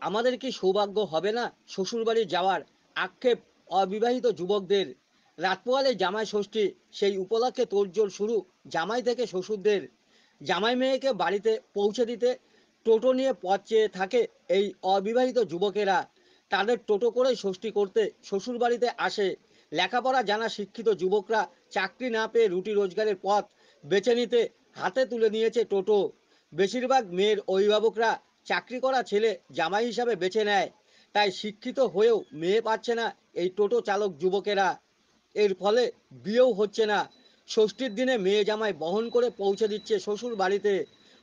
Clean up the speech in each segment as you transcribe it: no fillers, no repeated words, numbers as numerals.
আমাদের কি সৌভাগ্য হবে না শ্বশুরবাড়ি যাওয়ার? আক্ষেপ অবিবাহিত যুবকদের। রাত পোহালে জামাই ষষ্ঠী, সেই উপলক্ষে তোড়জোড় শুরু জামাই থেকে শ্বশুরদের। জামাই মেয়েকে বাড়িতে পৌঁছে দিতে টোটো নিয়ে পথ চেয়ে থাকে এই অবিবাহিত যুবকেরা। তাদের টোটো করে ষষ্ঠী করতে শ্বশুরবাড়িতে আসে। লেখাপড়া জানা শিক্ষিত যুবকরা চাকরি না পেয়ে রুটি রোজগারের পথ বেছে নিতে হাতে তুলে নিয়েছে টোটো। বেশিরভাগ মেয়ের অভিভাবকরা চাকরি করা ছেলে জামাই হিসাবে বেছে নেয়। তাই শিক্ষিত হয়েও মেয়ে পাচ্ছে না এই টোটো চালক যুবকেরা। এর ফলে বিয়েও হচ্ছে না। ষষ্ঠীর দিনে মেয়ে জামাই বহন করে পৌঁছে দিচ্ছে শ্বশুর বাড়িতে।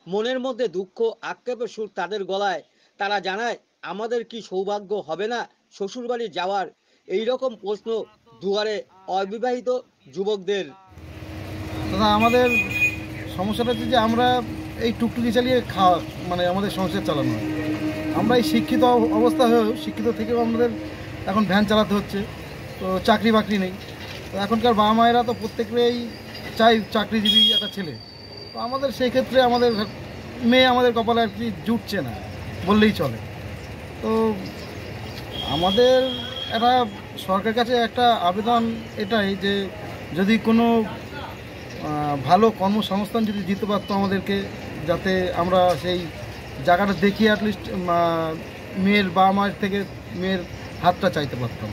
মনের মধ্যে দুঃখ, আক্ষেপের সুর তাদের গলায়। তারা জানায়, আমাদের কি সৌভাগ্য হবে না শ্বশুরবাড়ি যাওয়ার? এই রকম প্রশ্ন দুয়ারে অবিবাহিত যুবকদের। দাদা, আমাদের সমস্যাটা হচ্ছে যে আমরা এই টুকটুকি চালিয়ে খাওয়া, মানে আমাদের সংসার চালানো হয়। আমরা এই শিক্ষিত অবস্থা হয়েও, শিক্ষিত থেকেও আমাদের এখন ভ্যান চালাতে হচ্ছে। তো চাকরি বাকরি নেই। তো এখনকার বাবা মায়েরা তো প্রত্যেকেই চাই চাকরিজীবী একটা ছেলে। তো আমাদের সেই ক্ষেত্রে আমাদের মেয়ে আমাদের কপালে আর কি জুটছে না বললেই চলে। তো আমাদের একটা সরকারের কাছে একটা আবেদন এটাই যে যদি কোনো ভালো কর্মসংস্থান যদি দিতে পারতো আমাদেরকে, যাতে আমরা সেই জায়গাটা দেখিয়ে অ্যাটলিস্ট মেয়ের বাবা মায়ের থেকে মেয়ের হাতটা চাইতে পারতাম।